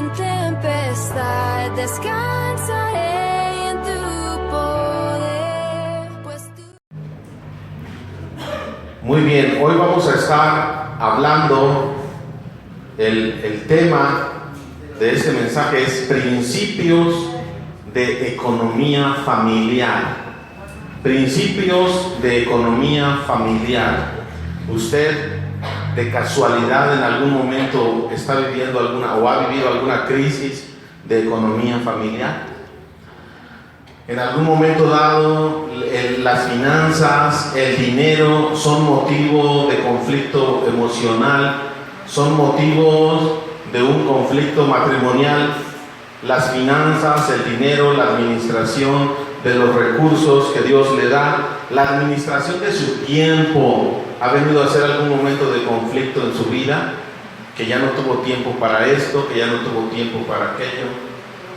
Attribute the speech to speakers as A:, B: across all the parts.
A: en tempestad, descansaré en tu poder, pues tú...
B: Muy bien, hoy vamos a estar hablando, el tema de este mensaje es principios de economía familiar. Principios de economía familiar. ¿Usted de casualidad en algún momento está viviendo alguna o ha vivido alguna crisis de economía familiar? En algún momento dado, las finanzas, el dinero son motivo de conflicto emocional, son motivos de un conflicto matrimonial. Las finanzas, el dinero, la administración de los recursos que Dios le da, la administración de su tiempo, ha venido a ser algún momento de conflicto en su vida, que ya no tuvo tiempo para esto, que ya no tuvo tiempo para aquello.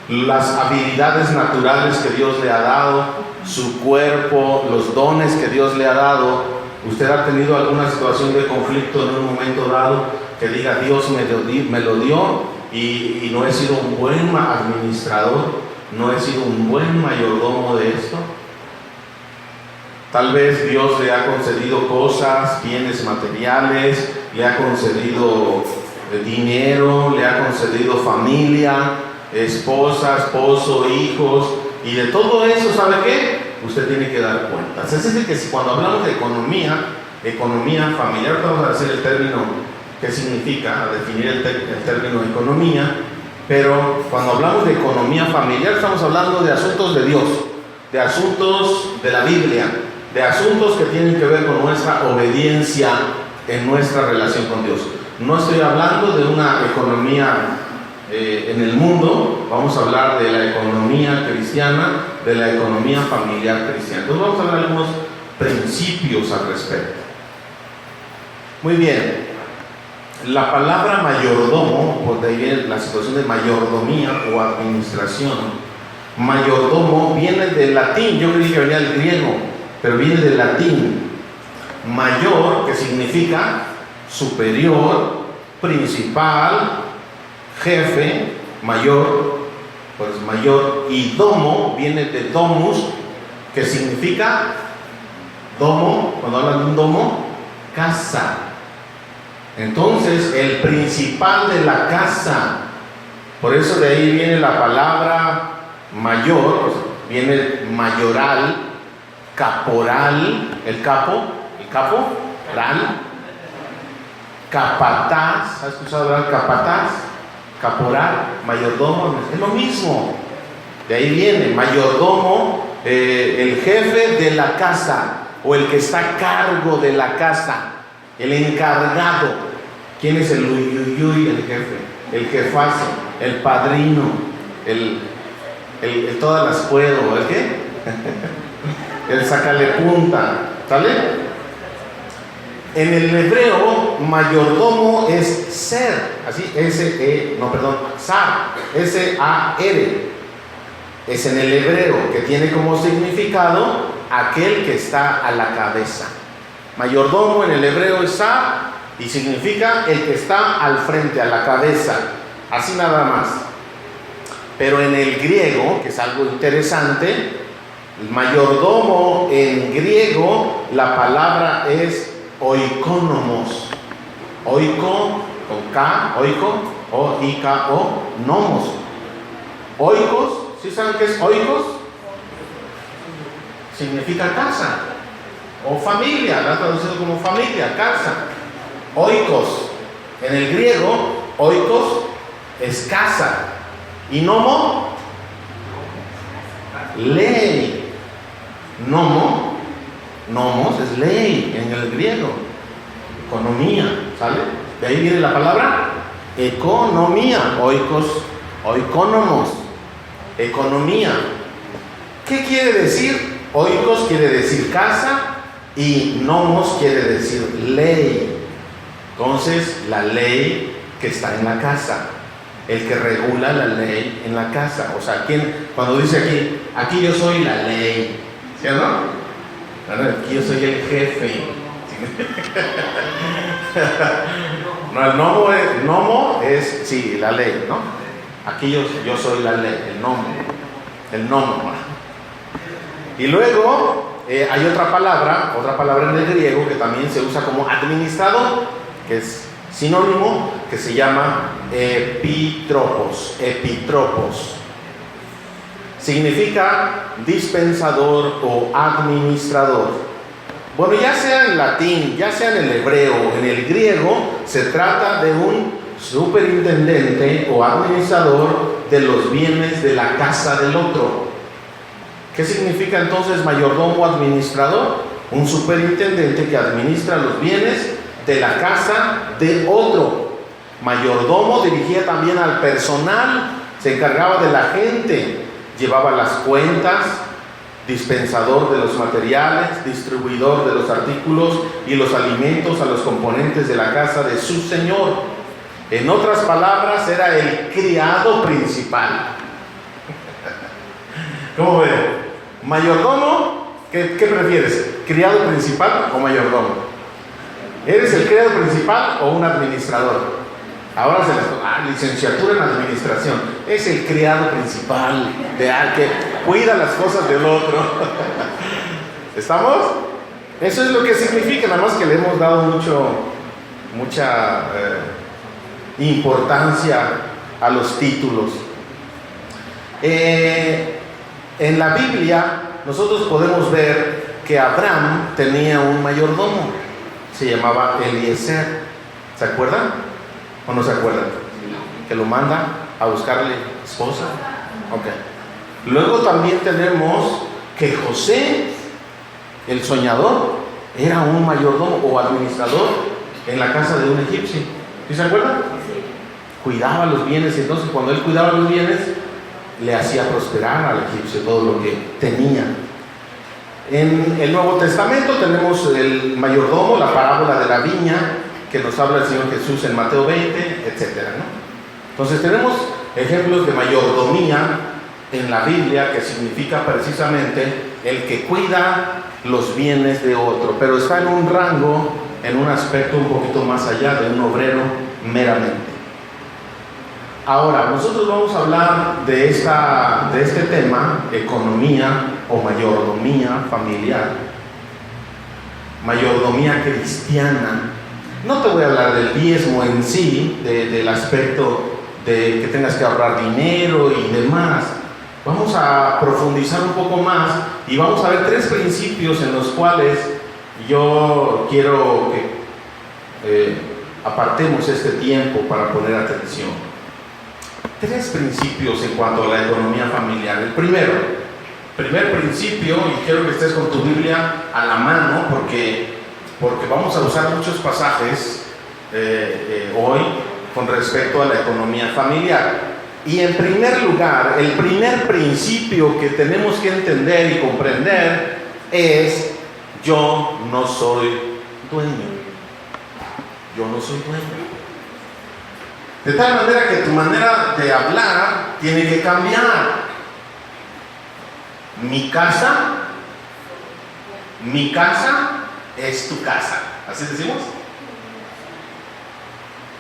B: Las habilidades naturales que Dios le ha dado, su cuerpo, los dones que Dios le ha dado. ¿Usted ha tenido alguna situación de conflicto en un momento dado que diga, Dios me lo dio y no he sido un buen administrador, no he sido un buen mayordomo de esto? Tal vez Dios le ha concedido cosas, bienes materiales, le ha concedido dinero, le ha concedido familia, esposa, esposo, hijos, y de todo eso, ¿sabe qué? Usted tiene que dar cuentas. Es decir, que si cuando hablamos de economía familiar, vamos a decir el término, qué significa, a definir el término economía, pero cuando hablamos de economía familiar estamos hablando de asuntos de Dios, de asuntos de la Biblia, de asuntos que tienen que ver con nuestra obediencia en nuestra relación con Dios. No estoy hablando de una economía en el mundo, vamos a hablar de la economía cristiana, de la economía familiar cristiana. Entonces vamos a hablar de algunos principios al respecto. Muy bien, la palabra mayordomo, pues de ahí viene la situación de mayordomía o administración. Mayordomo viene del latín, yo creí que venía del griego, pero viene del latín. Mayor, que significa superior, principal, jefe, mayor, pues mayor. Y domo viene de domus, que significa domo, cuando hablan de un domo, casa. Entonces, el principal de la casa, por eso de ahí viene la palabra mayor, pues viene mayoral, caporal, el capo, ral, capataz. ¿Has escuchado hablar capataz? Caporal, mayordomo, es lo mismo. De ahí viene mayordomo, el jefe de la casa o el que está a cargo de la casa, el encargado. ¿Quién es el uyuyuy? El jefe, el jefazo, el padrino, el todas las puedo, ¿el qué? El sacale punta, ¿sale? En el hebreo, mayordomo es ser, así, sar, S-A-R. Es en el hebreo, que tiene como significado aquel que está a la cabeza. Mayordomo en el hebreo es sar y significa el que está al frente, a la cabeza, así nada más. Pero en el griego, que es algo interesante, el mayordomo en griego, la palabra es oikonomos. Oiko, con K, oiko, O-I-K-O, nomos. Oikos, ¿sí saben qué es oikos? Significa casa o familia, la han traducido como familia, casa. Oikos, en el griego, oikos es casa. Y nomo, ley. Nomos es ley en el griego. Economía, ¿sale? De ahí viene la palabra economía. Oikos, oikonomos, economía. ¿Qué quiere decir? Oikos quiere decir casa y nomos quiere decir ley. Entonces, la ley que está en la casa, el que regula la ley en la casa. O sea, cuando dice aquí yo soy la ley, ¿sí o no? Aquí yo soy el jefe. No, el nomo es, sí, la ley, ¿no? Aquí yo soy la ley, el nombre. Y luego hay otra palabra en el griego que también se usa como administrador, que es sinónimo, que se llama epitropos. Significa dispensador o administrador. Bueno, ya sea en latín, ya sea en el hebreo o en el griego, se trata de un superintendente o administrador de los bienes de la casa del otro. ¿Qué significa entonces mayordomo administrador? Un superintendente que administra los bienes de la casa de otro. Mayordomo dirigía también al personal, se encargaba de la gente, llevaba las cuentas, dispensador de los materiales, distribuidor de los artículos y los alimentos a los componentes de la casa de su señor. En otras palabras, era el criado principal. ¿Cómo ven? Mayordomo, ¿qué prefieres? ¿Criado principal o mayordomo? ¿Eres el criado principal o un administrador? Ahora se les licenciatura en administración. Es el criado principal de alguien que cuida las cosas del otro. ¿Estamos? Eso es lo que significa, nada más que le hemos dado mucha importancia a los títulos. En la Biblia nosotros podemos ver que Abraham tenía un mayordomo, se llamaba Eliezer. ¿Se acuerdan? ¿O no se acuerdan? Que lo manda a buscarle esposa. Ok. Luego también tenemos que José, el soñador, era un mayordomo o administrador en la casa de un egipcio. ¿Sí se acuerdan? Cuidaba los bienes, y entonces cuando él cuidaba los bienes, le hacía prosperar al egipcio todo lo que tenía. En el Nuevo Testamento tenemos el mayordomo, la parábola de la viña, que nos habla el Señor Jesús en Mateo 20, etcétera, ¿no? Entonces tenemos ejemplos de mayordomía en la Biblia, que significa precisamente el que cuida los bienes de otro, pero está en un rango, en un aspecto un poquito más allá de un obrero meramente. Ahora, nosotros vamos a hablar de este tema, economía o mayordomía familiar, mayordomía cristiana. No te voy a hablar del diezmo en sí, del aspecto de que tengas que ahorrar dinero y demás. Vamos a profundizar un poco más y vamos a ver 3 principios en los cuales yo quiero que apartemos este tiempo para poner atención. 3 principios en cuanto a la economía familiar. El primer principio, y quiero que estés con tu Biblia a la mano porque vamos a usar muchos pasajes hoy con respecto a la economía familiar. Y en primer lugar, el primer principio que tenemos que entender y comprender es: yo no soy dueño. Yo no soy dueño. De tal manera que tu manera de hablar tiene que cambiar. Mi casa es tu casa. ¿Así decimos?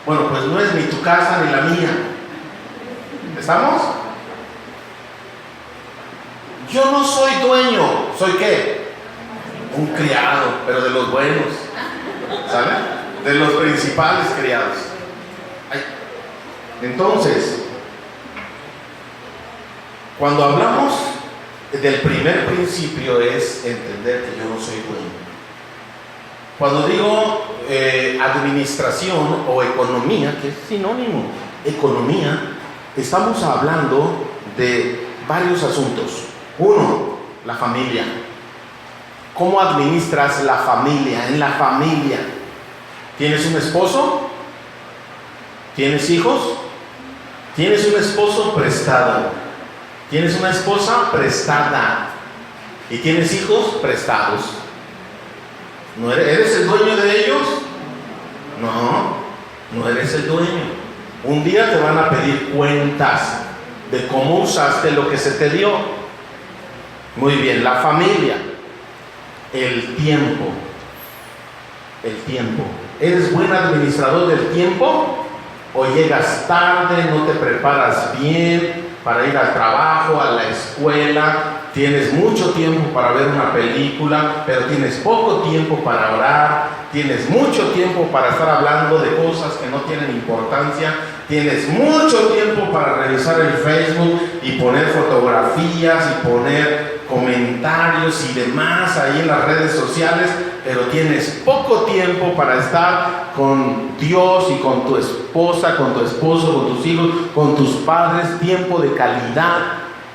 B: Bueno, pues no es ni tu casa ni la mía. ¿Estamos? Yo no soy dueño. ¿Soy qué? Un criado, pero de los buenos. ¿Sabe? De los principales criados. Entonces, cuando hablamos del primer principio es entender que yo no soy dueño. Cuando digo administración o economía, que es sinónimo, economía, estamos hablando de varios asuntos. 1, la familia. ¿Cómo administras la familia? En la familia, ¿tienes un esposo? ¿Tienes hijos? ¿Tienes un esposo prestado? ¿Tienes una esposa prestada? ¿Y tienes hijos prestados? ¿No eres el dueño de ellos? No eres el dueño. Un día te van a pedir cuentas de cómo usaste lo que se te dio. Muy bien, la familia. El tiempo. ¿Eres buen administrador del tiempo o llegas tarde, no te preparas bien para ir al trabajo, a la escuela, tienes mucho tiempo para ver una película, pero tienes poco tiempo para orar, tienes mucho tiempo para estar hablando de cosas que no tienen importancia, tienes mucho tiempo para revisar el Facebook y poner fotografías y poner comentarios y demás ahí en las redes sociales, pero tienes poco tiempo para estar con Dios y con tu esposa, con tu esposo, con tus hijos, con tus padres, tiempo de calidad.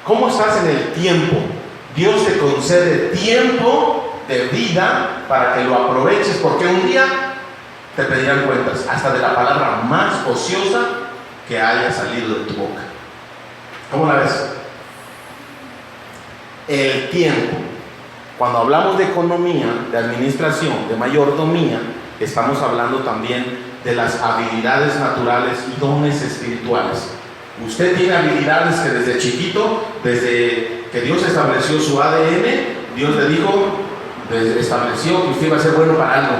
B: ¿Cómo estás en el tiempo? Dios te concede tiempo de vida para que lo aproveches, porque un día te pedirán cuentas hasta de la palabra más ociosa que haya salido de tu boca. ¿Cómo la ves? El tiempo. Cuando hablamos de economía, de administración, de mayordomía, estamos hablando también de las habilidades naturales y dones espirituales. Usted tiene habilidades que desde chiquito, desde que Dios estableció su ADN, Dios le dijo, estableció que usted iba a ser bueno para algo.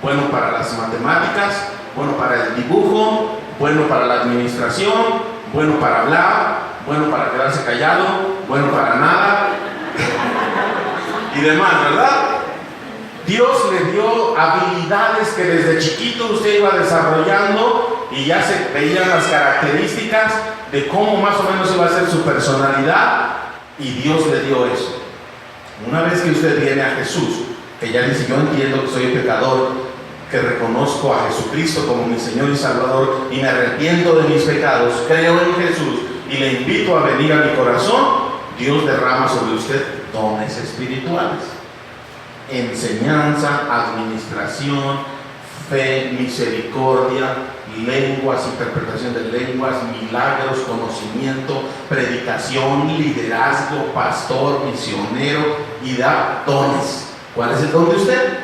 B: Bueno para las matemáticas, bueno para el dibujo, bueno para la administración, bueno para hablar, bueno para quedarse callado, bueno para nada y demás, ¿verdad? Dios le dio habilidades que desde chiquito usted iba desarrollando y ya se veían las características de cómo más o menos iba a ser su personalidad, y Dios le dio eso. Una vez que usted viene a Jesús, que ya dice, yo entiendo que soy pecador, que reconozco a Jesucristo como mi Señor y Salvador y me arrepiento de mis pecados, creo en Jesús y le invito a venir a mi corazón, Dios derrama sobre usted dones espirituales: enseñanza, administración, fe, misericordia, lenguas, interpretación de lenguas, milagros, conocimiento, predicación, liderazgo, pastor, misionero, y da dones. ¿Cuál es el don de usted?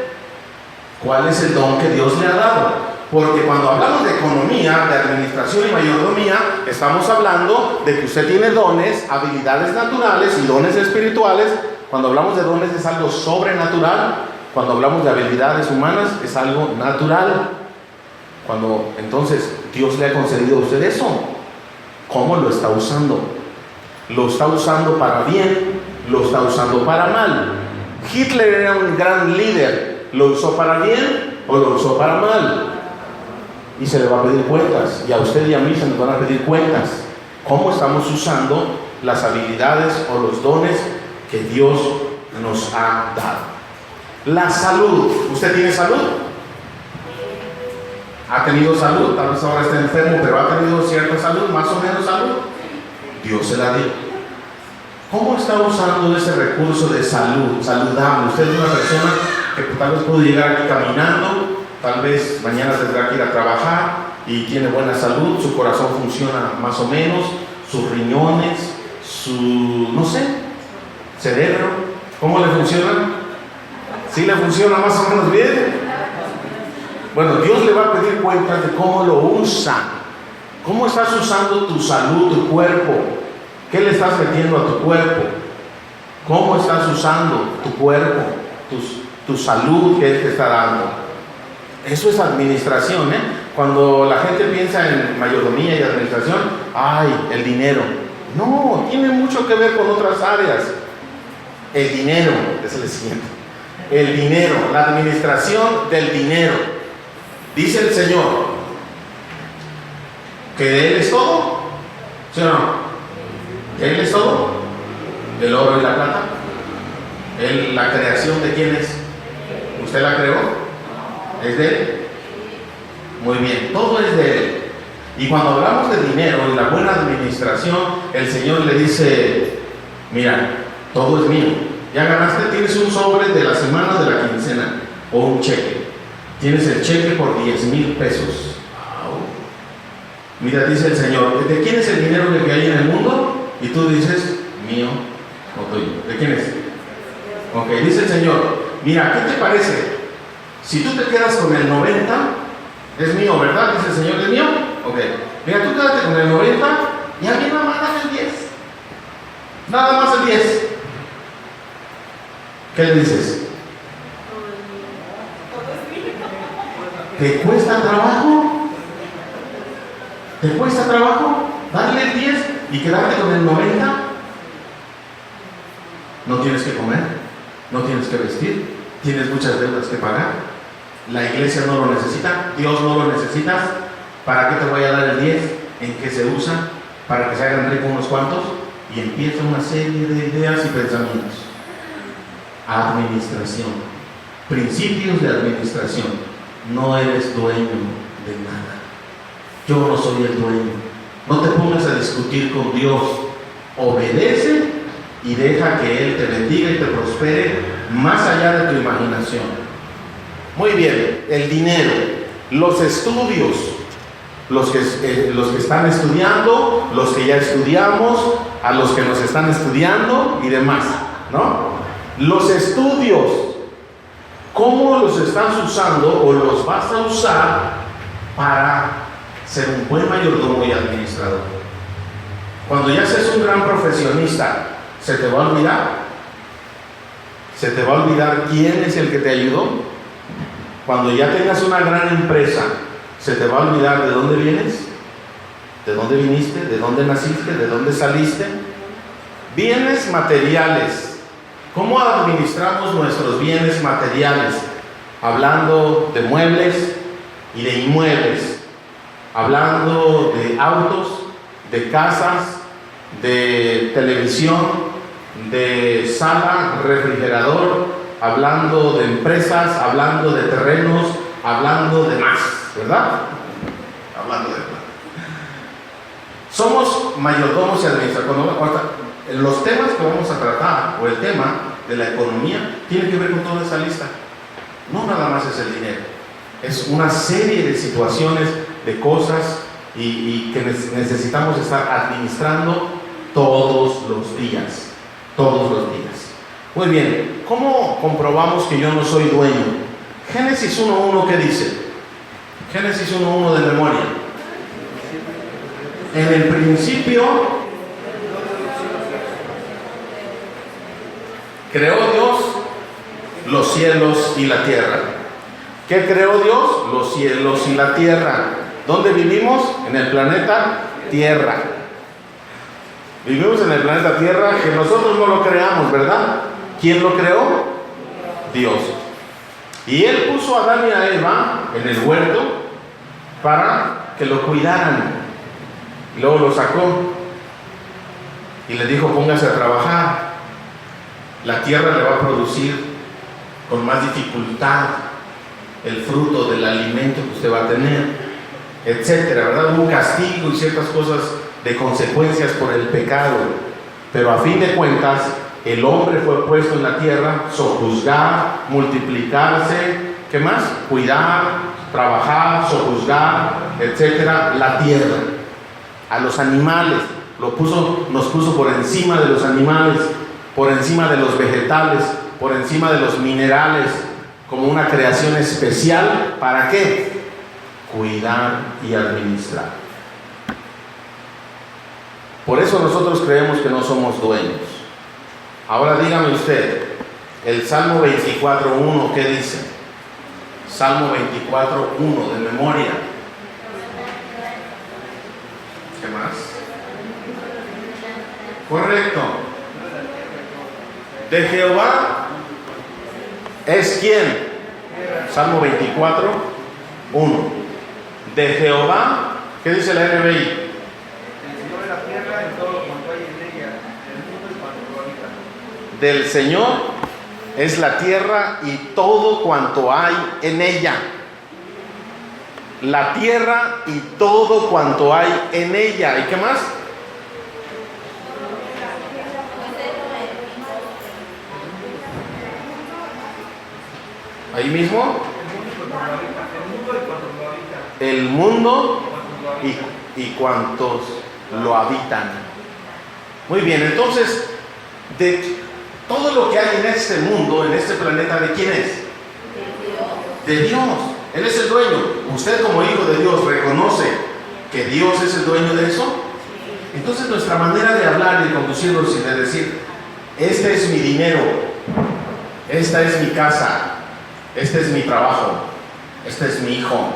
B: ¿Cuál es el don que Dios le ha dado? Porque cuando hablamos de economía, de administración y mayordomía, estamos hablando de que usted tiene dones, habilidades naturales y dones espirituales. Cuando hablamos de dones es algo sobrenatural. Cuando hablamos de habilidades humanas es algo natural. Entonces Dios le ha concedido a usted eso, ¿cómo lo está usando? ¿Lo está usando para bien? ¿Lo está usando para mal? Hitler era un gran líder. ¿Lo usó para bien o lo usó para mal? Y se le va a pedir cuentas, y a usted y a mí se nos van a pedir cuentas. ¿Cómo estamos usando las habilidades o los dones que Dios nos ha dado? La salud. ¿Usted tiene salud? ¿Ha tenido salud? Tal vez ahora está enfermo, pero ha tenido cierta salud, más o menos salud. Dios se la dio. ¿Cómo está usando ese recurso de salud, saludable? Usted es una persona que tal vez puede llegar aquí caminando, tal vez mañana tendrá que ir a trabajar y tiene buena salud, su corazón funciona más o menos, sus riñones, no sé, cerebro, ¿cómo le funciona? ¿Sí le funciona más o menos bien? Bueno, Dios le va a pedir cuentas de cómo lo usa. ¿Cómo estás usando tu salud, tu cuerpo? ¿Qué le estás metiendo a tu cuerpo? ¿Cómo estás usando tu cuerpo, tu salud que Él te está dando? Eso es administración, ¿eh? Cuando la gente piensa en mayordomía y administración, ¡ay, el dinero! No, tiene mucho que ver con otras áreas. El dinero es el siguiente. El dinero, la administración del dinero. Dice el Señor que de Él es todo, ¿sí o no? ¿De Él es todo? ¿El oro y la plata? ¿La creación de quién es? ¿Usted la creó? ¿Es de Él? Muy bien, todo es de Él. Y cuando hablamos de dinero y la buena administración, el Señor le dice, mira, todo es mío. Ya ganaste, tienes un sobre de la semana, de la quincena, o un cheque. Tienes el cheque por 10,000 pesos. Mira, dice el Señor, ¿de quién es el dinero que hay en el mundo? Y tú dices, mío o tuyo. ¿De quién es? Ok, dice el Señor, mira, ¿qué te parece? Si tú te quedas con el 90, es mío, ¿verdad? Dice el Señor, ¿es mío? Ok, mira, tú quédate con el 90 y a mí nada más dame el 10. Nada más el 10. ¿Qué le dices? ¿Te cuesta trabajo? ¿Te cuesta trabajo darle el 10 y quedarte con el 90? No tienes que comer, no tienes que vestir, tienes muchas deudas que pagar, la iglesia no lo necesita, Dios no lo necesita. ¿Para qué te voy a dar el 10? ¿En qué se usa? Para que se hagan ricos unos cuantos. Y empieza una serie de ideas y pensamientos. Administración, principios de administración. No eres dueño de nada. Yo no soy el dueño. No te pongas a discutir con Dios. Obedece y deja que Él te bendiga y te prospere más allá de tu imaginación. Muy bien, el dinero, los estudios, los que están estudiando, los que ya estudiamos, a los que nos están estudiando y demás, ¿no? Los estudios, ¿cómo los estás usando o los vas a usar para ser un buen mayordomo y administrador? Cuando ya seas un gran profesionista, ¿se te va a olvidar? ¿Se te va a olvidar quién es el que te ayudó? Cuando ya tengas una gran empresa, ¿se te va a olvidar de dónde vienes? ¿De dónde viniste? ¿De dónde naciste? ¿De dónde saliste? Bienes materiales. ¿Cómo administramos nuestros bienes materiales? Hablando de muebles y de inmuebles. Hablando de autos, de casas, de televisión, de sala, refrigerador, hablando de empresas, hablando de terrenos, hablando de más, ¿verdad? Hablando de más. Somos mayordomos y administradores. Los temas que vamos a tratar, o el tema de la economía, tiene que ver con toda esa lista. No nada más es el dinero. Es una serie de situaciones, de cosas y que necesitamos estar administrando todos los días. Todos los días. Muy bien, ¿cómo comprobamos que yo no soy dueño? Génesis 1.1, ¿qué dice? Génesis 1.1 de memoria. En el principio creó Dios los cielos y la tierra. ¿Qué creó Dios? Los cielos y la tierra. ¿Dónde vivimos? En el planeta Tierra. Vivimos en el planeta Tierra, que nosotros no lo creamos, ¿verdad? ¿Quién lo creó? Dios. Y Él puso a Adán y a Eva en el huerto para que lo cuidaran. Y luego lo sacó y le dijo: póngase a trabajar. La tierra le va a producir con más dificultad el fruto del alimento que usted va a tener, etcétera, ¿verdad? Hubo un castigo y ciertas cosas de consecuencias por el pecado, pero a fin de cuentas el hombre fue puesto en la tierra, sojuzgar, multiplicarse, ¿qué más? Cuidar, trabajar, sojuzgar, etcétera, la tierra. A los animales, nos puso por encima de los animales, por encima de los vegetales, por encima de los minerales, como una creación especial. ¿Para qué? Cuidar y administrar. Por eso nosotros creemos que no somos dueños. Ahora dígame usted, el Salmo 24.1, ¿qué dice? Salmo 24.1 de memoria. ¿Qué más? Correcto. De Jehová es ¿quién? Salmo 24.1. De Jehová, ¿qué dice la NBI? Del Señor es la tierra y todo cuanto hay en ella. La tierra y todo cuanto hay en ella. ¿Y qué más? Ahí mismo. El mundo y cuantos lo habitan. Muy bien, entonces, de todo lo que hay en este mundo, en este planeta, ¿de quién es? De Dios. Él es el dueño. Usted, como hijo de Dios, reconoce que Dios es el dueño de eso. Entonces nuestra manera de hablar y de conducirnos y de decir: este es mi dinero, esta es mi casa, este es mi trabajo, este es mi hijo,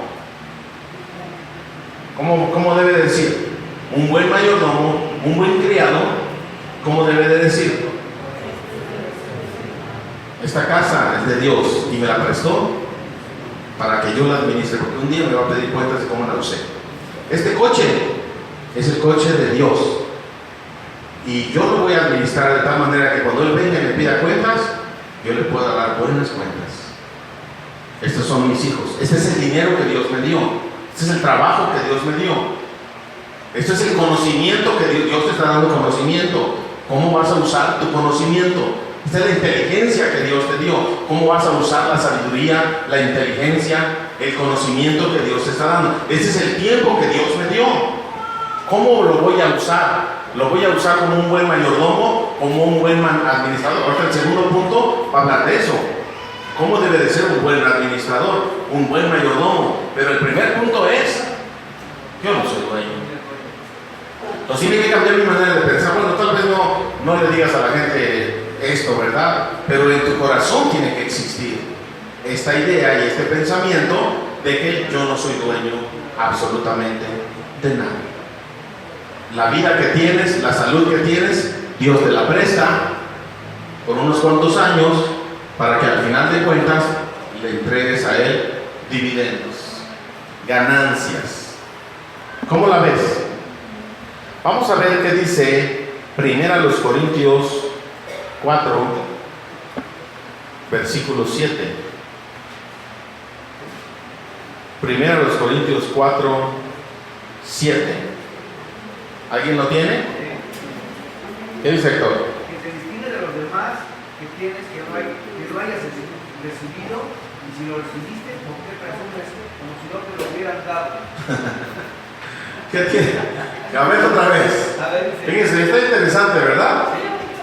B: ¿Cómo debe de decir? Un buen mayordomo, un buen criado, ¿cómo debe de decir? Esta casa es de Dios y me la prestó para que yo la administre, porque un día me va a pedir cuentas de cómo la usé. Este coche es el coche de Dios y yo lo voy a administrar de tal manera que cuando Él venga y me pida cuentas, yo le pueda dar buenas cuentas. Estos son mis hijos, este es el dinero que Dios me dio, este es el trabajo que Dios me dio, este es el conocimiento que Dios te está dando. Conocimiento, ¿cómo vas a usar tu conocimiento? Esta es la inteligencia que Dios te dio. ¿Cómo vas a usar la sabiduría, la inteligencia, el conocimiento que Dios te está dando? Este es el tiempo que Dios me dio. ¿Cómo lo voy a usar? ¿Lo voy a usar como un buen mayordomo, como un buen administrador? Ahorita el segundo punto va a hablar de eso. ¿Cómo debe de ser un buen administrador, un buen mayordomo? Pero el primer punto es, yo no soy dueño. Entonces tiene que cambiar mi manera de pensar. Bueno, tal vez no le digas a la gente esto, ¿verdad? Pero en tu corazón tiene que existir esta idea y este pensamiento de que yo no soy dueño absolutamente de nada. La vida que tienes, la salud que tienes, Dios te la presta por unos cuantos años para que al final de cuentas le entregues a Él dividendos, ganancias. ¿Cómo la ves? Vamos a ver qué dice 1 Corintios 4, versículo 7. 1 Corintios 4, 7. ¿Alguien lo tiene? ¿Qué dice Héctor?
C: Que te distingue de los demás que tienes que no hayas recibido, y si lo recibiste, ¿por qué presumes como si no te lo hubieran dado?
B: ¿Qué tiene? A ver otra vez. Fíjense, está interesante, ¿verdad?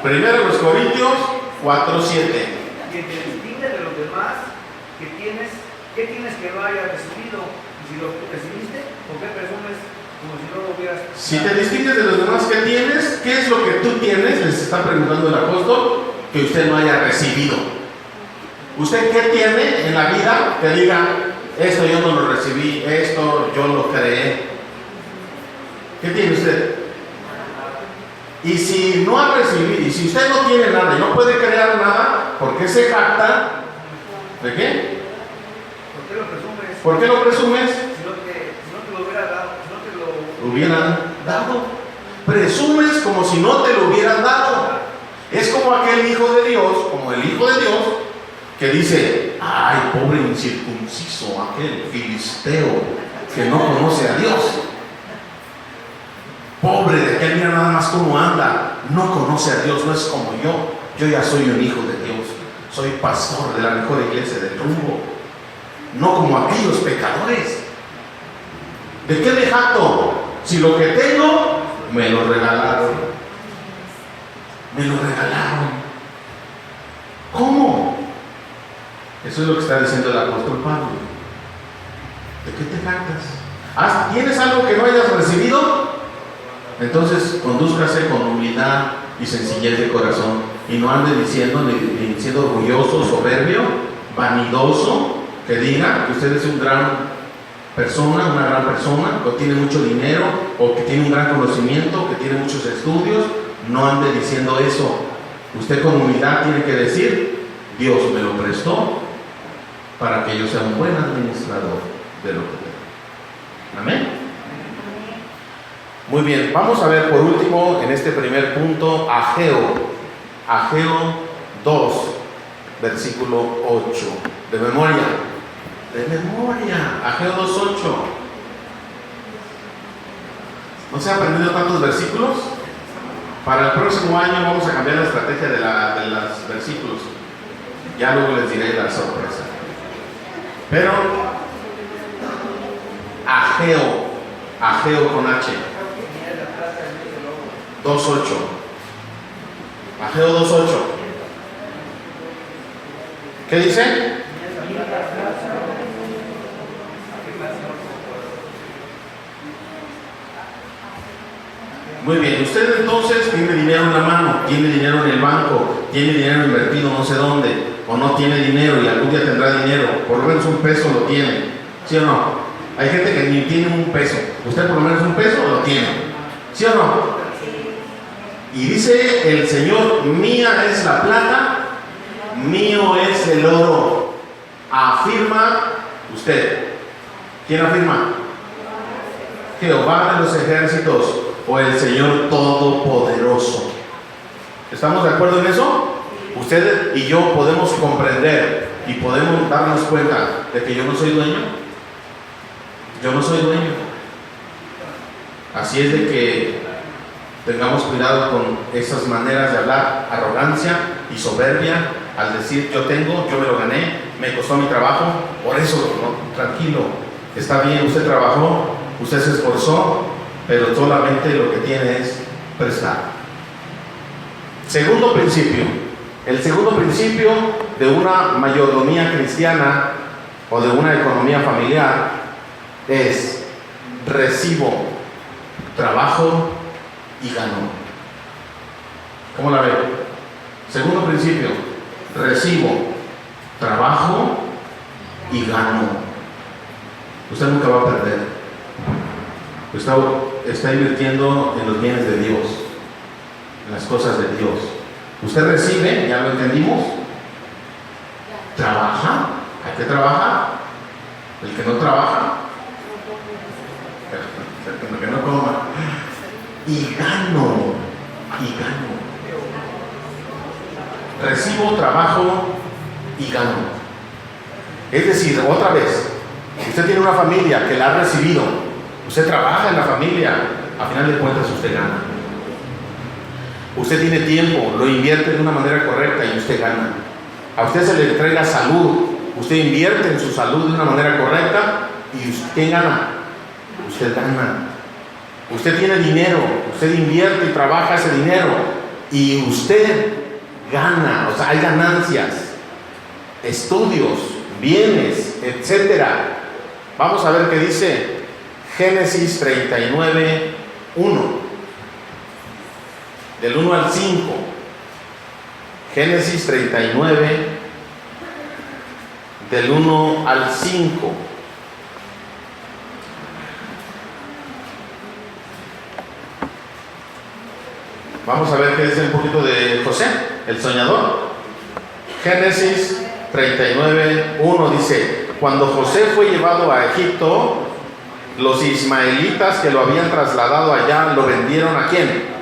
B: 1 Corintios 4, 7.
C: Que te distingue de los demás que tienes que no hayas recibido, y si lo recibiste, ¿por qué presumes como si no lo hubieras dado?
B: Si te distingues de los demás que tienes, ¿qué es lo que tú tienes? Les está preguntando el apóstol, que usted no haya recibido. ¿Usted qué tiene en la vida que diga, esto yo no lo recibí, esto yo lo creé? ¿Qué tiene usted? Y si no ha recibido, y si usted no tiene nada y no puede crear nada, ¿por qué se jacta? ¿De qué?
C: ¿Por qué lo presumes?
B: ¿Por qué lo presumes?
C: Si no te lo hubiera dado, si no te lo
B: hubieran dado. Presumes como si no te lo hubieran dado. Es como aquel hijo de Dios, como el hijo de Dios, que dice, ay, pobre incircunciso, aquel filisteo que no conoce a Dios. Pobre de aquel, mira nada más cómo anda, no conoce a Dios, no es como yo ya soy un hijo de Dios, soy pastor de la mejor iglesia del rumbo, no como aquellos pecadores. ¿De qué me jacto? Si lo que tengo, me lo regalaron. Me lo regalaron. ¿Cómo? Eso es lo que está diciendo el apóstol Pablo. ¿De qué te jactas? ¿Tienes algo que no hayas recibido? Entonces condúzcase con humildad y sencillez de corazón y no ande diciendo ni siendo orgulloso, soberbio, vanidoso, que diga que usted es una gran persona, o tiene mucho dinero, o que tiene un gran conocimiento, que tiene muchos estudios. No ande diciendo eso. Usted con humildad tiene que decir, Dios me lo prestó para que yo sea un buen administrador de lo que tengo. Amén. Muy bien, vamos a ver por último en este primer punto Ageo 2, versículo 8. De memoria, Ageo 2, 8. ¿No se han aprendido tantos versículos? Para el próximo año vamos a cambiar la estrategia de los versículos. Ya luego les diré la sorpresa. Pero Ageo con H. 2.8. Ageo 2.8. ¿Qué dice? Muy bien, usted entonces tiene dinero en la mano, tiene dinero en el banco, tiene dinero invertido no sé dónde, o no tiene dinero y algún día tendrá dinero, por lo menos un peso lo tiene, ¿sí o no? Hay gente que ni tiene un peso. ¿Usted por lo menos un peso lo tiene? ¿Sí o no? Y dice el Señor, mía es la plata, mío es el oro. Afirma usted. ¿Quién afirma? Jehová de los ejércitos o el Señor Todopoderoso. ¿Estamos de acuerdo en eso? Usted y yo podemos comprender y podemos darnos cuenta de que yo no soy dueño. Yo no soy dueño. Así es de que tengamos cuidado con esas maneras de hablar, arrogancia y soberbia, al decir yo tengo, yo me lo gané, me costó mi trabajo, por eso, no, tranquilo, está bien, usted trabajó, usted se esforzó, pero solamente lo que tiene es prestar. Segundo principio, el segundo principio de una mayordomía cristiana o de una economía familiar es recibo, trabajo y gano. ¿Cómo la ve? Segundo principio, recibo, trabajo y gano. Usted nunca va a perder. Está invirtiendo en los bienes de Dios, en las cosas de Dios. Usted recibe, ya lo entendimos, trabaja, hay que trabajar. El que no trabaja, el que no coma, y gano. Recibo, trabajo y gano. Es decir, otra vez, usted tiene una familia que la ha recibido, usted trabaja en la familia, a final de cuentas usted gana. Usted tiene tiempo, lo invierte de una manera correcta y usted gana. A usted se le entrega salud, usted invierte en su salud de una manera correcta y usted gana. Usted gana. Usted tiene dinero, usted invierte y trabaja ese dinero y usted gana. O sea, hay ganancias, estudios, bienes, etcétera. Vamos a ver qué dice Génesis 39, 1. Del 1 al 5. Génesis 39, del 1 al 5. Vamos a ver qué dice un poquito de José, el soñador. Génesis 39, 1 dice: cuando José fue llevado a Egipto, los ismaelitas que lo habían trasladado allá lo vendieron ¿a quién?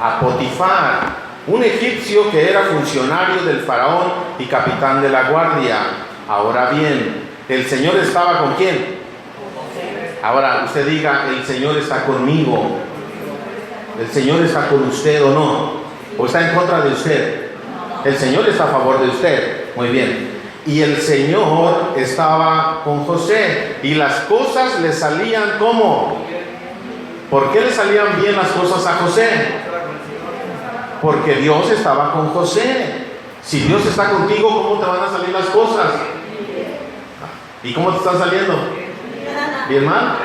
B: A Potifar, un egipcio que era funcionario del faraón y capitán de la guardia. Ahora bien, ¿el Señor estaba con quién? Ahora usted diga, el Señor está conmigo. ¿El Señor está con usted o no? ¿O está en contra de usted? El Señor está a favor de usted. Muy bien. Y el Señor estaba con José y las cosas le salían ¿cómo? ¿Por qué le salían bien las cosas a José? Porque Dios estaba con José. Si Dios está contigo, ¿cómo te van a salir las cosas? ¿Y cómo te están saliendo? ¿Bien mal?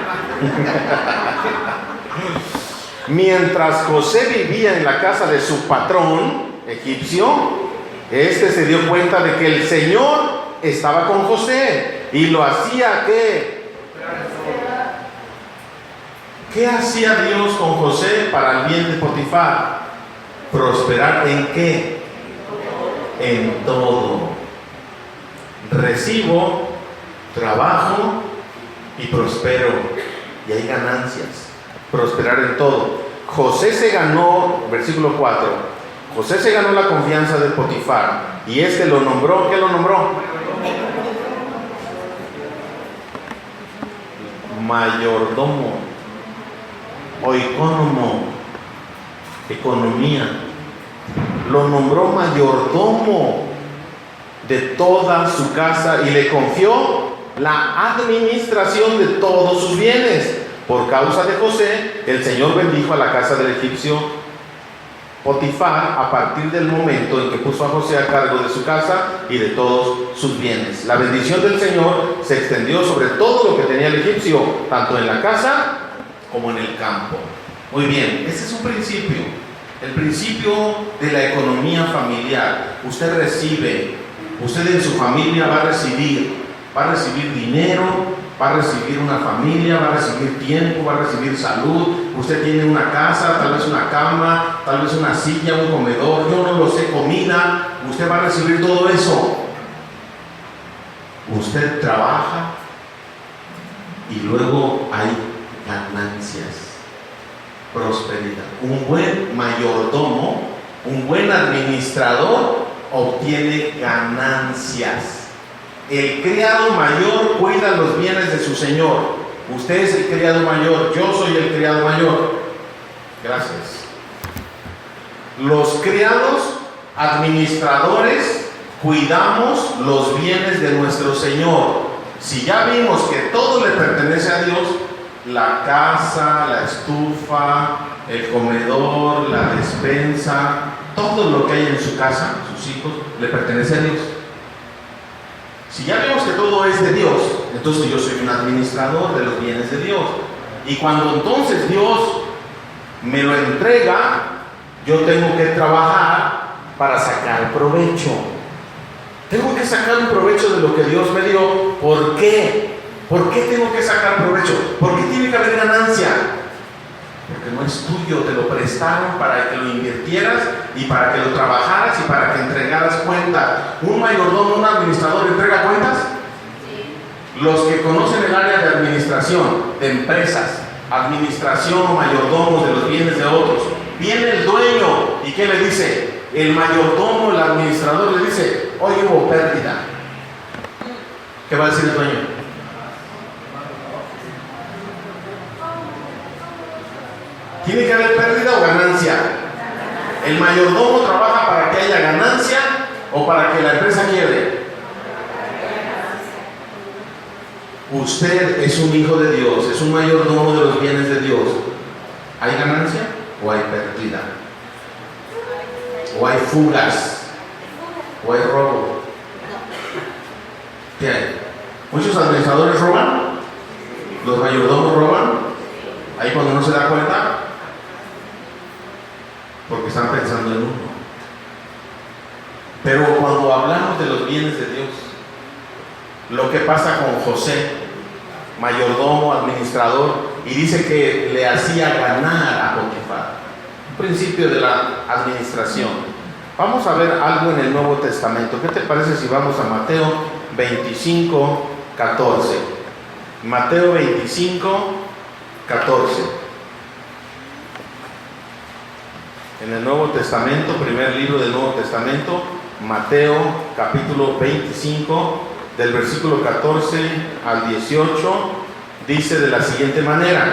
B: Mientras José vivía en la casa de su patrón egipcio, este se dio cuenta de que el Señor estaba con José y lo hacía ¿qué? ¿Qué hacía Dios con José para el bien de Potifar? Prosperar ¿en qué? En todo. Recibo, trabajo y prospero. Y hay ganancias. Prosperar en todo. José se ganó, versículo 4, José se ganó la confianza de Potifar y este lo nombró, ¿qué lo nombró? Mayordomo o ecónomo, economía. Lo nombró mayordomo de toda su casa y le confió la administración de todos sus bienes. Por causa de José, el Señor bendijo a la casa del egipcio Potifar a partir del momento en que puso a José a cargo de su casa y de todos sus bienes. La bendición del Señor se extendió sobre todo lo que tenía el egipcio, tanto en la casa como en el campo. Muy bien, ese es un principio, el principio de la economía familiar. Usted recibe, usted en su familia va a recibir dinero, va a recibir una familia, va a recibir tiempo, va a recibir salud. Usted tiene una casa, tal vez una cama, tal vez una silla, un comedor, yo no lo sé, comida. Usted va a recibir todo eso. Usted trabaja y luego hay ganancias, prosperidad. Un buen mayordomo, un buen administrador obtiene ganancias. El criado mayor cuida los bienes de su señor. Usted es el criado mayor, yo soy el criado mayor. Gracias. Los criados administradores cuidamos los bienes de nuestro Señor. Si ya vimos que todo le pertenece a Dios, la casa, la estufa, el comedor, la despensa, todo lo que hay en su casa, sus hijos, le pertenece a Dios. Si ya vemos que todo es de Dios, entonces yo soy un administrador de los bienes de Dios. Y cuando entonces Dios me lo entrega, yo tengo que trabajar para sacar provecho. Tengo que sacar un provecho de lo que Dios me dio. ¿Por qué? ¿Por qué tengo que sacar provecho? ¿Por qué tiene que haber ganancia? Porque no es tuyo, te lo prestaron para que lo invirtieras y para que lo trabajaras y para que entregaras cuentas. ¿Un mayordomo, un administrador entrega cuentas? Sí. Los que conocen el área de administración, de empresas, administración o mayordomos de los bienes de otros, viene el dueño y ¿qué le dice? El mayordomo, el administrador le dice, hoy hubo pérdida. ¿Qué va a decir el dueño? ¿Tiene que haber pérdida o ganancia? ¿El mayordomo trabaja para que haya ganancia o para que la empresa quiebre? Usted es un hijo de Dios, es un mayordomo de los bienes de Dios. ¿Hay ganancia o hay pérdida? ¿O hay fugas? ¿O hay robo? ¿Qué hay? ¿Muchos administradores roban? ¿Los mayordomos roban? Ahí cuando no se da cuenta, porque están pensando en uno. Pero cuando hablamos de los bienes de Dios, lo que pasa con José, mayordomo, administrador, y dice que le hacía ganar a Potifar, un principio de la administración. Vamos a ver algo en el Nuevo Testamento. ¿Qué te parece si vamos a Mateo 25, 14? Mateo 25, 14. En el Nuevo Testamento, primer libro del Nuevo Testamento, Mateo capítulo 25, del versículo 14 al 18, dice de la siguiente manera: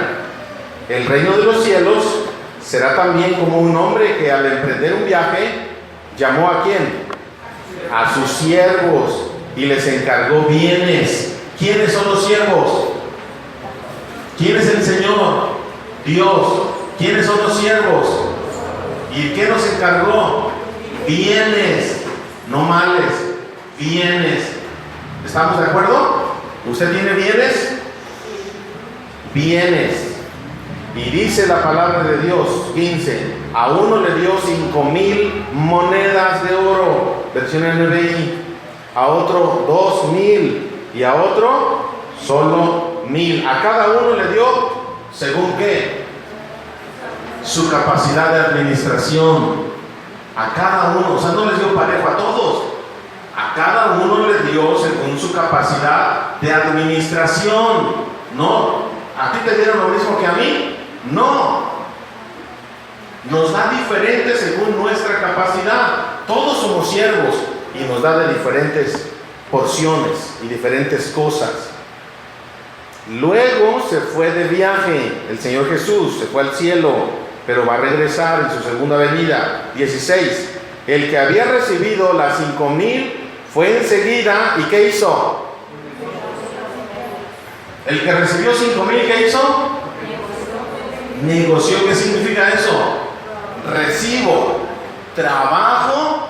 B: el reino de los cielos será también como un hombre que al emprender un viaje llamó ¿a quién? A sus siervos y les encargó bienes. ¿Quiénes son los siervos? ¿Quién es el Señor? Dios. ¿Quiénes son los siervos? ¿Y qué nos encargó? Bienes, no males, bienes. ¿Estamos de acuerdo? ¿Usted tiene bienes? Bienes. Y dice la palabra de Dios, 15, a uno le dio 5,000 monedas de oro, versión NBI, a otro 2,000 y a otro solo 1,000. A cada uno le dio, ¿según qué? Su capacidad de administración. A cada uno, o sea, no les dio parejo a todos. A cada uno le dio según su capacidad de administración. No, ¿a ti te dieron lo mismo que a mí? No. Nos da diferente según nuestra capacidad. Todos somos siervos y nos da de diferentes porciones y diferentes cosas. Luego se fue de viaje el Señor Jesús, se fue al cielo, pero va a regresar en su segunda venida. 16. El que había recibido las 5,000 fue enseguida, ¿y qué hizo? El que recibió 5,000, ¿qué hizo? Negoció. ¿Qué significa eso? Recibo, trabajo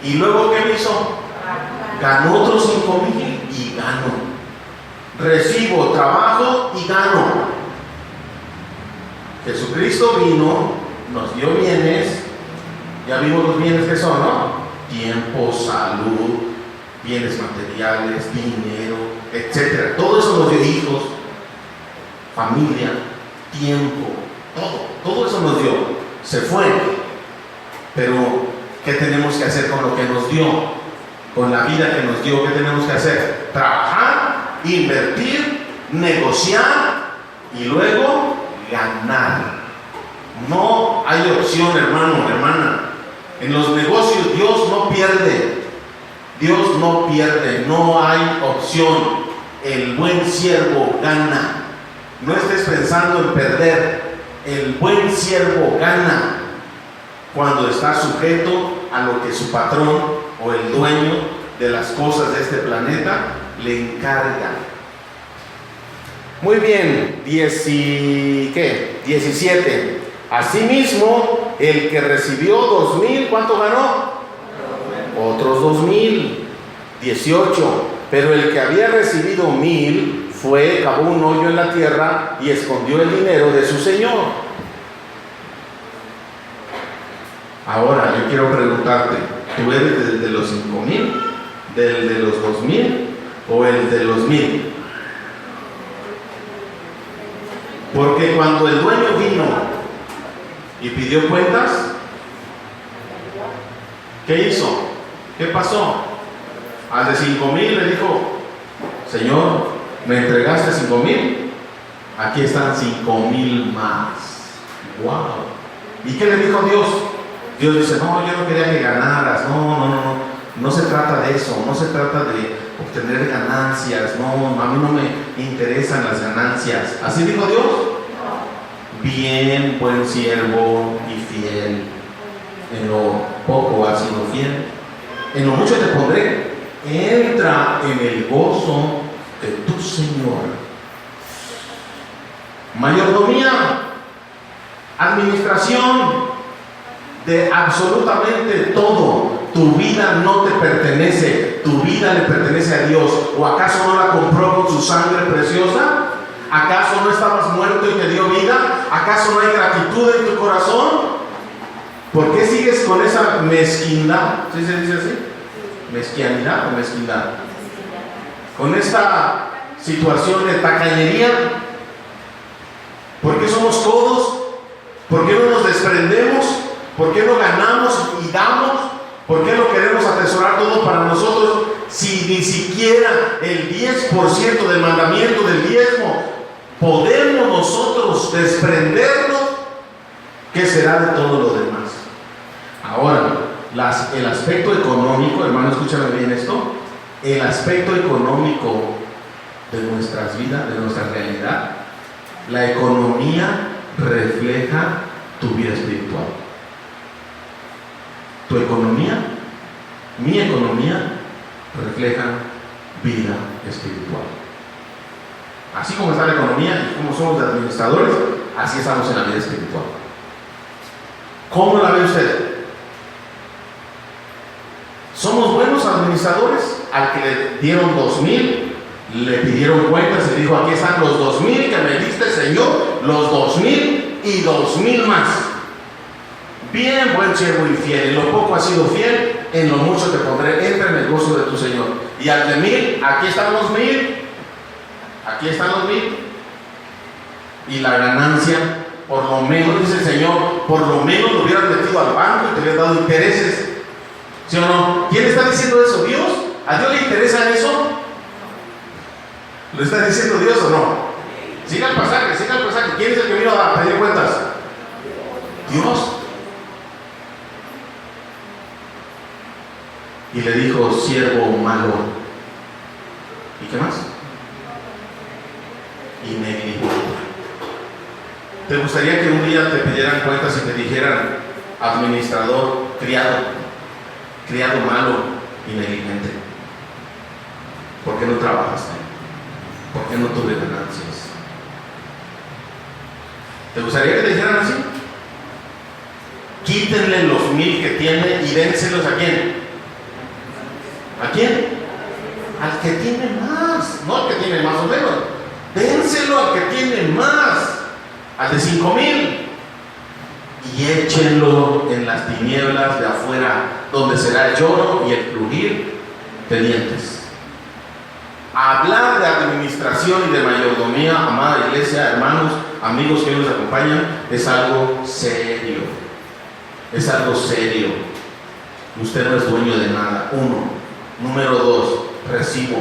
B: y luego ¿qué hizo? Ganó otros 5,000 y gano. Recibo, trabajo y gano. Jesucristo vino, nos dio bienes. Ya vimos los bienes que son, ¿no? Tiempo, salud, bienes materiales, dinero, etcétera. Todo eso nos dio hijos, familia, tiempo, todo eso nos dio. Se fue. Pero, ¿qué tenemos que hacer con lo que nos dio? Con la vida que nos dio, ¿qué tenemos que hacer? Trabajar, invertir, negociar y luego ganar. No hay opción, hermano, hermana. En los negocios Dios no pierde. Dios no pierde, no hay opción. El buen siervo gana. No estés pensando en perder. El buen siervo gana cuando está sujeto a lo que su patrón o el dueño de las cosas de este planeta le encarga. Muy bien, 17. Asimismo, el que recibió 2,000, ¿cuánto ganó? Otros 2,000. 18. Pero el que había recibido 1,000 fue, cavó un hoyo en la tierra y escondió el dinero de su señor. Ahora yo quiero preguntarte, ¿tú eres el de los 5,000, del de los 2,000 o el de los 1,000? Porque cuando el dueño vino y pidió cuentas, ¿qué hizo? ¿Qué pasó? Al de 5,000 le dijo: Señor, me entregaste 5,000, aquí están 5,000 más. ¡Wow! ¿Y qué le dijo Dios? Dios dice: no, yo no quería que ganaras. No se trata de eso, no se trata de obtener ganancias. No, a mí no me interesan las ganancias. ¿Así dijo Dios? Bien, buen siervo y fiel. En lo poco has sido fiel, en lo mucho te pondré. Entra en el gozo de tu Señor. Mayordomía, administración de absolutamente todo. Tu vida no te pertenece, tu vida le pertenece a Dios. ¿O acaso no la compró con su sangre preciosa? ¿Acaso no estabas muerto y te dio vida? ¿Acaso no hay gratitud en tu corazón? ¿Por qué sigues con esa mezquindad? ¿Sí se dice así? ¿Mezquianidad o mezquindad? Con esta situación de tacañería. ¿Por qué somos codos? ¿Por qué no nos desprendemos? ¿Por qué no ganamos y damos? ¿Por qué no queremos atesorar todo para nosotros si ni siquiera el 10% del mandamiento del diezmo podemos nosotros desprendernos? ¿Qué será de todo lo demás? Ahora, el aspecto económico, hermano, escúchame bien esto. El aspecto económico de nuestras vidas, de nuestra realidad, la economía refleja tu vida espiritual. Tu economía, mi economía, refleja vida espiritual. Así como está la economía y como somos de administradores, así estamos en la vida espiritual. ¿Cómo la ve usted? ¿Somos buenos administradores? Al que le dieron 2,000, le pidieron cuentas y le dijo: aquí están los 2,000 que me diste, Señor, los 2,000 y 2,000 más. Bien, buen siervo y fiel, en lo poco has sido fiel, en lo mucho te pondré, entra en el gozo de tu Señor. Y al de 1,000, aquí están los 1,000, aquí están los 1,000. Y la ganancia, por lo menos, dice el Señor, por lo menos lo hubieras metido al banco y te hubieras dado intereses. ¿Sí o no? ¿Quién está diciendo eso? ¿Dios? ¿A Dios le interesa eso? ¿Lo está diciendo Dios o no? Siga el pasaje, siga el pasaje. ¿Quién es el que vino a pedir cuentas? Dios. Y le dijo: siervo malo. ¿Y qué más? Y negligente. ¿Te gustaría que un día te pidieran cuentas y te dijeran: administrador, criado malo y negligente? ¿Por qué no trabajaste? ¿Por qué no tuve ganancias? ¿Te gustaría que te dijeran así? Quítenle los 1,000 que tiene y dénselos ¿a quién? ¿A quién? Al que tiene más, no al que tiene más o menos. Dénselo al que tiene más, al de 5,000. Y échenlo en las tinieblas de afuera, donde será el lloro y el crujir de dientes. Hablar de administración y de mayordomía, amada iglesia, hermanos, amigos que nos acompañan, es algo serio. Es algo serio. Usted no es dueño de nada. 1. Número 2, recibo,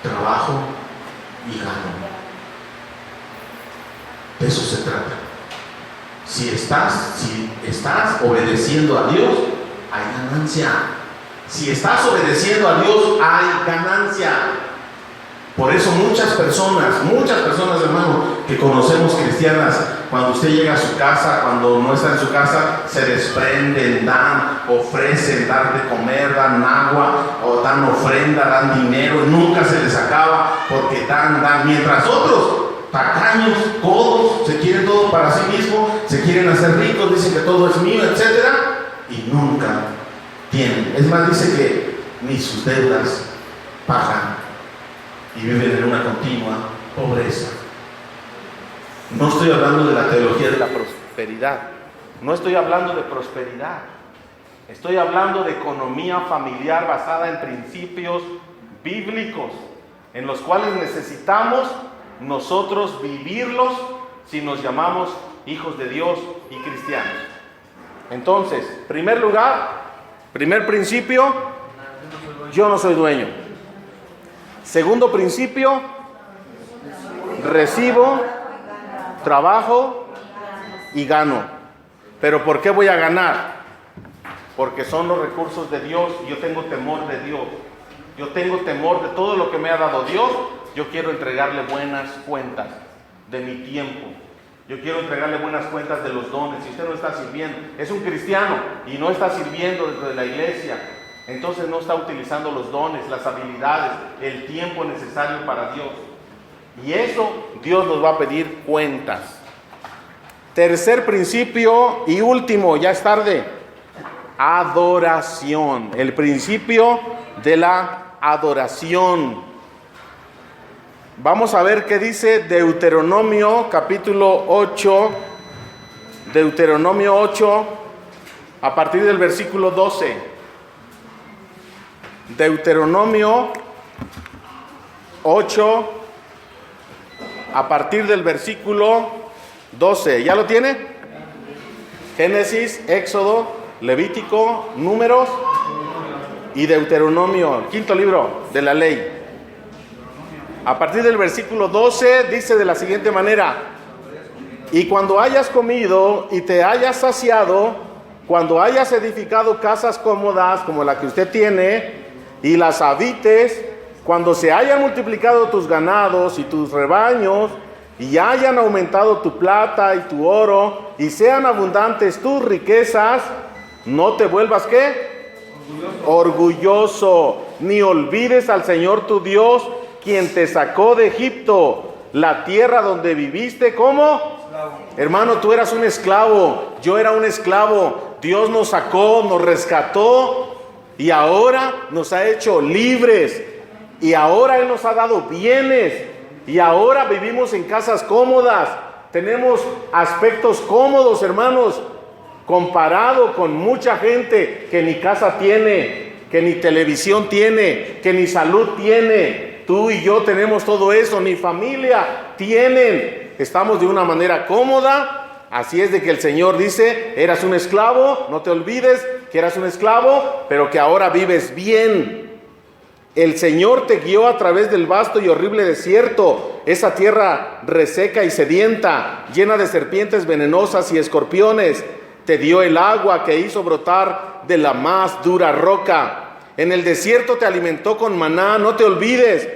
B: trabajo y gano. De eso se trata. Si estás obedeciendo a Dios, hay ganancia. Si estás obedeciendo a Dios, hay ganancia. Por eso muchas personas, hermano, que conocemos cristianas, cuando usted llega a su casa, cuando no está en su casa, se desprenden, dan, ofrecen, dar de comer, dan agua, o dan ofrenda, dan dinero, nunca se les acaba, porque dan, mientras otros, tacaños, codos, se quieren todo para sí mismos, se quieren hacer ricos, dicen que todo es mío, etcétera, y nunca tienen. Es más, dice que ni sus deudas pagan. Y viven en una continua pobreza. No estoy hablando de la teología de la prosperidad. No estoy hablando de prosperidad. Estoy hablando de economía familiar basada en principios bíblicos, en los cuales necesitamos nosotros vivirlos si nos llamamos hijos de Dios y cristianos. Entonces, primer principio, yo no soy dueño. Segundo principio, recibo, trabajo y gano. ¿Pero por qué voy a ganar? Porque son los recursos de Dios y yo tengo temor de Dios. Yo tengo temor de todo lo que me ha dado Dios. Yo quiero entregarle buenas cuentas de mi tiempo. Yo quiero entregarle buenas cuentas de los dones. Si usted no está sirviendo, es un cristiano y no está sirviendo dentro de la iglesia, entonces no está utilizando los dones, las habilidades, el tiempo necesario para Dios. Y eso Dios nos va a pedir cuentas. Tercer principio y último, ya es tarde. Adoración. El principio de la adoración. Vamos a ver qué dice Deuteronomio capítulo 8. Deuteronomio 8, a partir del versículo 12. Deuteronomio 8, a partir del versículo 12. ¿Ya lo tiene? Génesis, Éxodo, Levítico, Números y Deuteronomio, el quinto libro de la ley. A partir del versículo 12 dice de la siguiente manera: y cuando hayas comido y te hayas saciado, cuando hayas edificado casas cómodas como la que usted tiene, y las habites, cuando se hayan multiplicado tus ganados y tus rebaños, y hayan aumentado tu plata y tu oro, y sean abundantes tus riquezas, no te vuelvas ¿qué? Orgulloso, ni olvides al Señor tu Dios, quien te sacó de Egipto, la tierra donde viviste. ¿Cómo? Hermano, tú eras un esclavo, yo era un esclavo. Dios nos sacó, nos rescató y ahora nos ha hecho libres. Y ahora Él nos ha dado bienes. Y ahora vivimos en casas cómodas. Tenemos aspectos cómodos, hermanos, comparado con mucha gente que ni casa tiene, que ni televisión tiene, que ni salud tiene. Tú y yo tenemos todo eso, ni familia tienen. Estamos de una manera cómoda. Así es de que el Señor dice: eras un esclavo, no te olvides que eras un esclavo, pero que ahora vives bien. El Señor te guió a través del vasto y horrible desierto, esa tierra reseca y sedienta, llena de serpientes venenosas y escorpiones. Te dio el agua que hizo brotar de la más dura roca. En el desierto te alimentó con maná, no te olvides,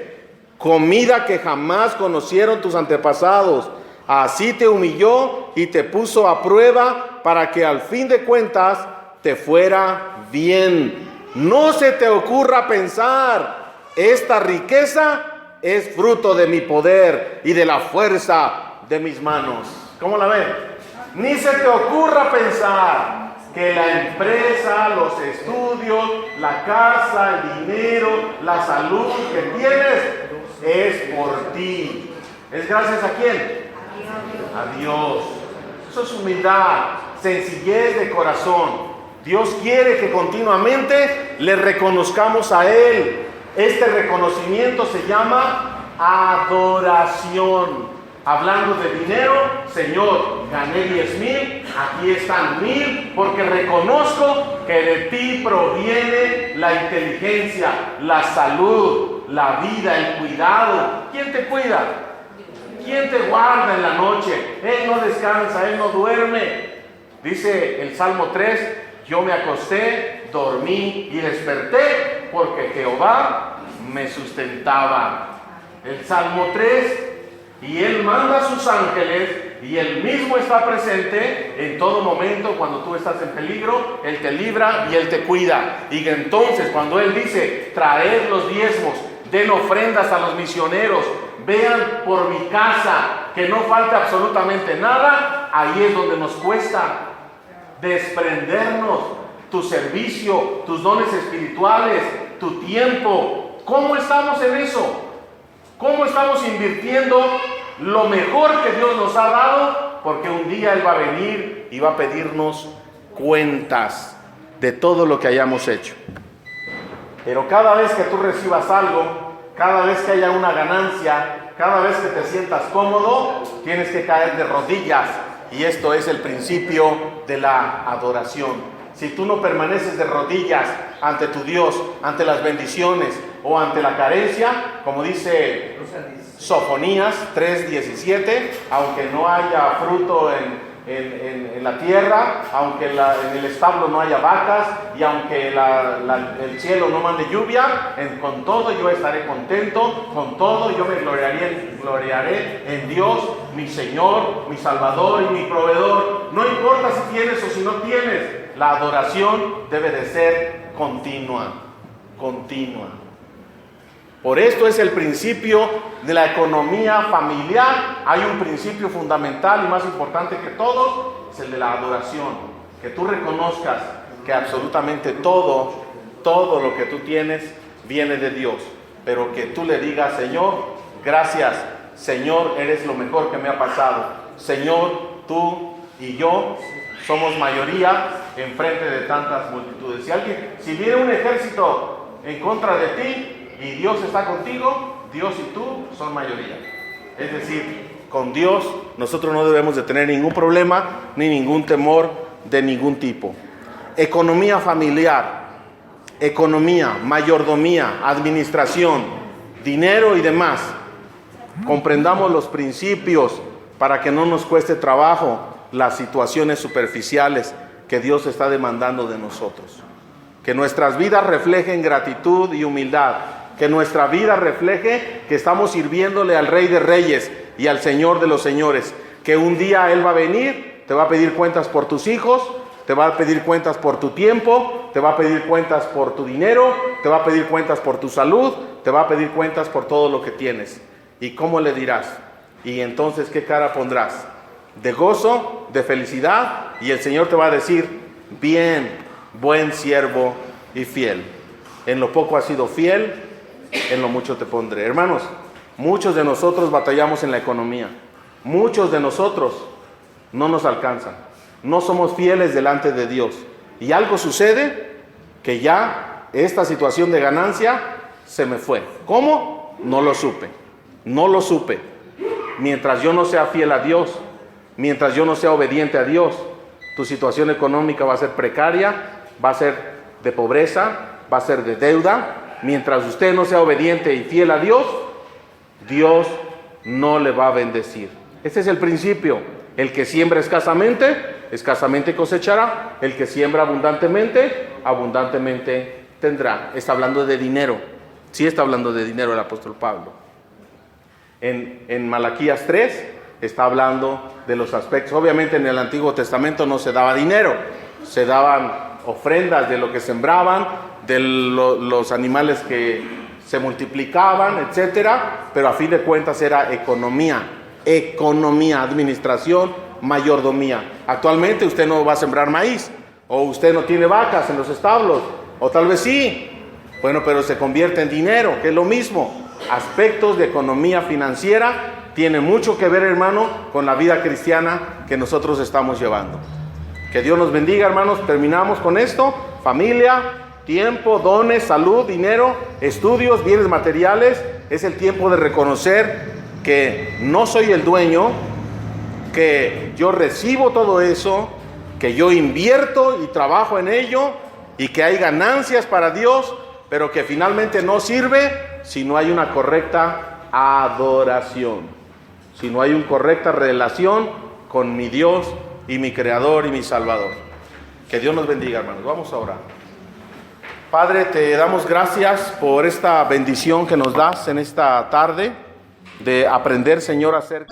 B: comida que jamás conocieron tus antepasados. Así te humilló y te puso a prueba para que al fin de cuentas te fuera bien. No se te ocurra pensar: esta riqueza es fruto de mi poder y de la fuerza de mis manos. ¿Cómo la ven? Ni se te ocurra pensar que la empresa, los estudios, la casa, el dinero, la salud que tienes es por ti. ¿Es gracias a quién? A Dios. Eso es humildad, sencillez de corazón. Dios quiere que continuamente le reconozcamos a Él. Este reconocimiento se llama adoración. Hablando de dinero, Señor, gané 10,000, aquí están 1,000, porque reconozco que de ti proviene la inteligencia, la salud, la vida, el cuidado. ¿Quién te cuida? ¿Quién te guarda en la noche? Él no descansa, Él no duerme. Dice el Salmo 3, yo me acosté, dormí y desperté, porque Jehová me sustentaba. El Salmo 3, y Él manda a sus ángeles y Él mismo está presente en todo momento. Cuando tú estás en peligro, Él te libra y Él te cuida. Y entonces cuando Él dice, traed los diezmos, den ofrendas a los misioneros, vean por mi casa que no falte absolutamente nada, ahí es donde nos cuesta desprendernos. Tu servicio, tus dones espirituales, tu tiempo, ¿cómo estamos en eso? ¿Cómo estamos invirtiendo lo mejor que Dios nos ha dado? Porque un día Él va a venir y va a pedirnos cuentas de todo lo que hayamos hecho. Pero cada vez que tú recibas algo, cada vez que haya una ganancia, cada vez que te sientas cómodo, tienes que caer de rodillas. Y esto es el principio de la adoración. Si tú no permaneces de rodillas ante tu Dios, ante las bendiciones o ante la carencia, como dice Sofonías 3:17, aunque no haya fruto en la tierra, aunque en el establo no haya vacas y aunque el cielo no mande lluvia, con todo yo estaré contento, con todo yo me gloriaré en Dios, mi Señor, mi Salvador y mi proveedor. No importa si tienes o si no tienes, la adoración debe de ser continua. Por esto es el principio de la economía familiar. Hay un principio fundamental y más importante que todos, es el de la adoración. Que tú reconozcas que absolutamente todo lo que tú tienes viene de Dios. Pero que tú le digas, Señor, gracias. Señor, eres lo mejor que me ha pasado. Señor, tú y yo somos mayoría en frente de tantas multitudes. Si viene un ejército en contra de ti, y Dios está contigo, Dios y tú son mayoría. Es decir, con Dios nosotros no debemos de tener ningún problema ni ningún temor de ningún tipo. Economía familiar, economía, mayordomía, administración, dinero y demás. Comprendamos los principios para que no nos cueste trabajo las situaciones superficiales que Dios está demandando de nosotros. Que nuestras vidas reflejen gratitud y humildad. Que nuestra vida refleje que estamos sirviéndole al Rey de Reyes y al Señor de los Señores. Que un día Él va a venir, te va a pedir cuentas por tus hijos, te va a pedir cuentas por tu tiempo, te va a pedir cuentas por tu dinero, te va a pedir cuentas por tu salud, te va a pedir cuentas por todo lo que tienes. ¿Y cómo le dirás? Y entonces, ¿qué cara pondrás? De gozo, de felicidad, y el Señor te va a decir, bien, buen siervo y fiel. En lo poco has sido fiel, en lo mucho te pondré. Hermanos, muchos de nosotros batallamos en la economía. Muchos de nosotros no nos alcanzan. No somos fieles delante de Dios. Y algo sucede que ya esta situación de ganancia se me fue. ¿Cómo? No lo supe. No lo supe. Mientras yo no sea fiel a Dios, mientras yo no sea obediente a Dios, tu situación económica va a ser precaria, va a ser de pobreza, va a ser de deuda. Mientras usted no sea obediente y fiel a Dios, Dios no le va a bendecir. Este es el principio. El que siembra escasamente, escasamente cosechará. El que siembra abundantemente, abundantemente tendrá. Está hablando de dinero. Sí está hablando de dinero el apóstol Pablo. En Malaquías 3 está hablando de los aspectos. Obviamente en el Antiguo Testamento no se daba dinero. Se daban ofrendas de lo que sembraban, de los animales que se multiplicaban, etcétera, pero a fin de cuentas era economía, administración, mayordomía. Actualmente usted no va a sembrar maíz, o usted no tiene vacas en los establos, o tal vez sí, bueno, pero se convierte en dinero, que es lo mismo. Aspectos de economía financiera tiene mucho que ver, hermano, con la vida cristiana que nosotros estamos llevando. Que Dios nos bendiga, hermanos. Terminamos con esto. Familia, Tiempo, dones, salud, dinero, estudios, bienes materiales. Es el tiempo de reconocer que no soy el dueño, que yo recibo todo eso, que yo invierto y trabajo en ello y que hay ganancias para Dios, pero que finalmente no sirve si no hay una correcta adoración, si no hay una correcta relación con mi Dios y mi Creador y mi Salvador. Que Dios nos bendiga, hermanos. Vamos a orar. Padre, te damos gracias por esta bendición que nos das en esta tarde de aprender, Señor, acerca